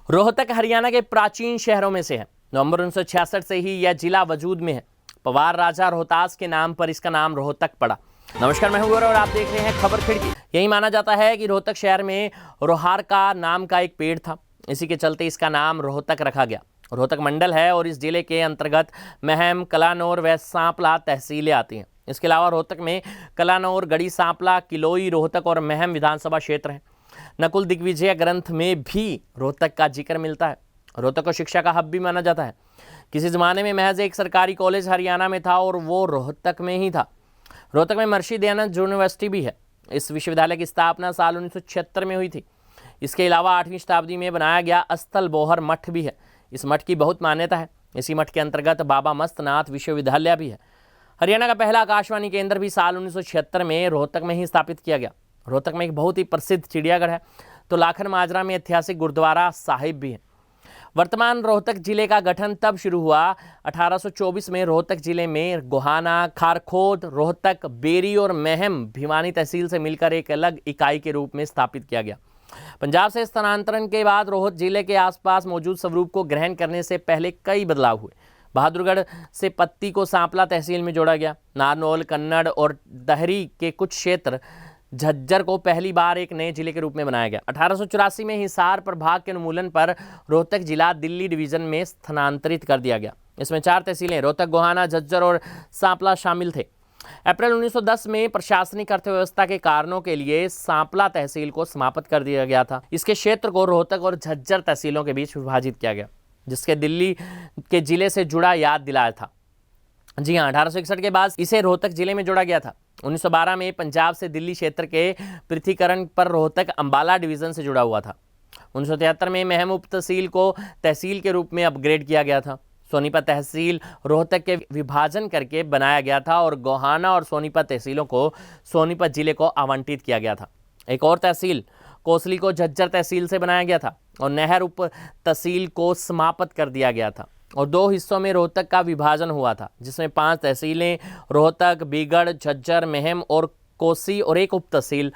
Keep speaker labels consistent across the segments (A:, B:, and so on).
A: रोहतक हरियाणा के प्राचीन शहरों में से है। नवंबर 1966 से ही यह जिला वजूद में है। पवार राजा रोहतास के नाम पर इसका नाम रोहतक पड़ा। नमस्कार, मैं हूं गौरव और आप देख रहे हैं खबर खिड़की। यही माना जाता है कि रोहतक शहर में रोहार का नाम का एक पेड़ था, इसी के चलते इसका नाम रोहतक रखा गया। रोहतक मंडल है और इस जिले के अंतर्गत महम, कलानौर व सांपला तहसीलें आती हैं। इसके अलावा रोहतक में कलानौर, गढ़ी सांपला, किलोई, रोहतक और महम विधानसभा क्षेत्र हैं। नकुल दिग्विजय ग्रंथ में भी रोहतक का जिक्र मिलता है। रोहतक को शिक्षा का हब भी माना जाता है। किसी ज़माने में महज एक सरकारी कॉलेज हरियाणा में था और वो रोहतक में ही था। रोहतक में महर्षि दयानंद यूनिवर्सिटी भी है। इस विश्वविद्यालय की स्थापना साल 1976 में हुई थी। इसके अलावा 8वीं शताब्दी में बनाया गया अस्थल बोहर मठ भी है। इस मठ की बहुत मान्यता है। इसी मठ के अंतर्गत बाबा मस्तनाथ विश्वविद्यालय भी है। हरियाणा का पहला आकाशवाणी केंद्र भी साल 1976 में रोहतक में ही स्थापित किया गया। रोहतक में एक बहुत ही प्रसिद्ध चिड़ियाघर है, तो लाखन माजरा में ऐतिहासिक गुरुद्वारा साहिब भी है। वर्तमान रोहतक जिले का गठन तब शुरू हुआ 1824 में। रोहतक जिले में गोहाना, खारखोद, रोहतक, बेरी और महम भिवानी तहसील से मिलकर एक अलग इकाई के रूप में स्थापित किया गया। पंजाब से स्थानांतरण के बाद रोहतक जिले के आसपास मौजूद स्वरूप को ग्रहण करने से पहले कई बदलाव हुए। बहादुरगढ़ से पत्ती को सांपला तहसील में जोड़ा गया। नारनौल, कन्नड़ और दहरी के कुछ क्षेत्र झज्जर को पहली बार एक नए जिले के रूप में बनाया गया। 1884 में हिसार प्रभाग के उन्मूलन पर रोहतक जिला दिल्ली डिवीजन में स्थानांतरित कर दिया गया। इसमें 4 तहसीलें रोहतक, गोहाना, झज्जर और सांपला शामिल थे। अप्रैल 1910 में प्रशासनिक अर्थव्यवस्था के कारणों के लिए सांपला तहसील को समाप्त कर दिया गया था। इसके क्षेत्र को रोहतक और झज्जर तहसीलों के बीच विभाजित किया गया, जिसके दिल्ली के जिले से जुड़ा याद दिलाया था। जी हाँ, 1861 के बाद इसे रोहतक जिले में जोड़ा गया था। 1912 में पंजाब से दिल्ली क्षेत्र के पृथकीकरण पर रोहतक अंबाला डिवीजन से जुड़ा हुआ था। 1973 में महम उप तहसील को तहसील के रूप में अपग्रेड किया गया था। सोनीपत तहसील रोहतक के विभाजन करके बनाया गया था और गोहाना और सोनीपत तहसीलों को सोनीपत जिले को आवंटित किया गया था। एक और तहसील कोसली को झज्जर तहसील से बनाया गया था और नहर उप तहसील को समाप्त कर दिया गया था और 2 हिस्सों में रोहतक का विभाजन हुआ था, जिसमें 5 तहसीलें रोहतक, बीगड़, झज्जर, महम और कोसी और एक उप तहसील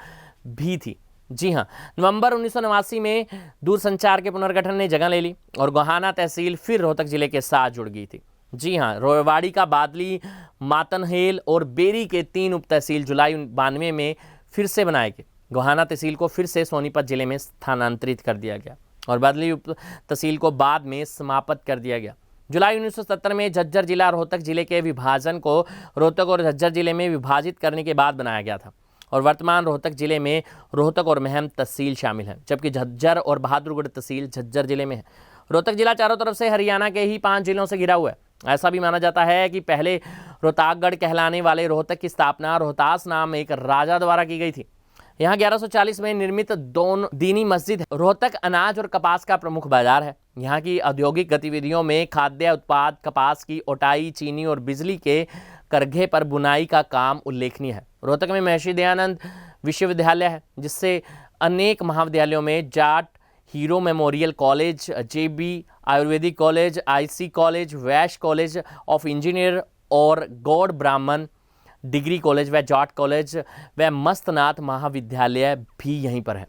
A: भी थी। जी हाँ, नवंबर 1989 में दूरसंचार के पुनर्गठन ने जगह ले ली और गोहाना तहसील फिर रोहतक जिले के साथ जुड़ गई थी। जी हाँ, रोवाड़ी का बादली, मातनहेल और बेरी के 3 उप तहसील जुलाई 92 में फिर से बनाए गए। गोहाना तहसील को फिर से सोनीपत जिले में स्थानांतरित कर दिया गया और बादली उप तहसील को बाद में समाप्त कर दिया गया। जुलाई 1970 में झज्जर जिला रोहतक जिले के विभाजन को रोहतक और झज्जर जिले में विभाजित करने के बाद बनाया गया था और वर्तमान रोहतक जिले में रोहतक और महम तहसील शामिल है, जबकि झज्जर और बहादुरगढ़ तहसील झज्जर जिले में है। रोहतक जिला चारों तरफ से हरियाणा के ही 5 जिलों से घिरा हुआ है। ऐसा भी माना जाता है कि पहले रोहताकगढ़ कहलाने वाले रोहतक की स्थापना रोहतास नाम एक राजा द्वारा की गई थी। यहाँ 1140 में निर्मित दीनी मस्जिद है। रोहतक अनाज और कपास का प्रमुख बाजार है। यहाँ की औद्योगिक गतिविधियों में खाद्य उत्पाद, कपास की ओटाई, चीनी और बिजली के करघे पर बुनाई का काम उल्लेखनीय है। रोहतक में महर्षि दयानंद विश्वविद्यालय है, जिससे अनेक महाविद्यालयों में Jat hero memorial college, JB Ayurvedic college, IC college, Vysya college of engineer और गौड़ ब्राह्मण डिग्री कॉलेज व जाट कॉलेज व मस्तनाथ महाविद्यालय भी यहीं पर है।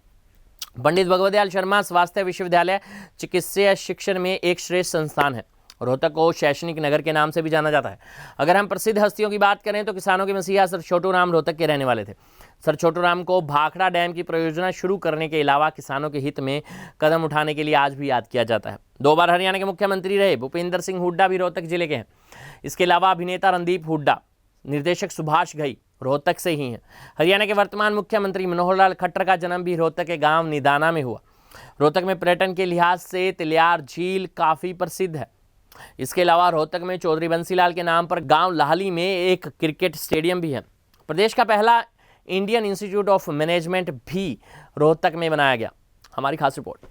A: पंडित भगवत दयाल शर्मा स्वास्थ्य विश्वविद्यालय चिकित्सा शिक्षण में एक श्रेष्ठ संस्थान है। रोहतक को शैक्षणिक नगर के नाम से भी जाना जाता है। अगर हम प्रसिद्ध हस्तियों की बात करें तो किसानों के मसीहा सर छोटू राम रोहतक के रहने वाले थे। सर छोटू राम को भाखड़ा डैम की परियोजना शुरू करने के अलावा किसानों के हित में कदम उठाने के लिए आज भी याद किया जाता है। 2 बार हरियाणा के मुख्यमंत्री रहे भूपेंद्र सिंह हुड्डा भी रोहतक जिले के हैं। इसके अलावा अभिनेता रणदीप हुड्डा, निर्देशक सुभाष घई रोहतक से ही हैं। हरियाणा के वर्तमान मुख्यमंत्री मनोहर लाल खट्टर का जन्म भी रोहतक के गांव निदाना में हुआ। रोहतक में पर्यटन के लिहाज से तिलियार झील काफ़ी प्रसिद्ध है। इसके अलावा रोहतक में चौधरी बंसीलाल के नाम पर गांव लाहली में एक क्रिकेट स्टेडियम भी है। प्रदेश का पहला इंडियन इंस्टीट्यूट ऑफ मैनेजमेंट भी रोहतक में बनाया गया। हमारी खास रिपोर्ट।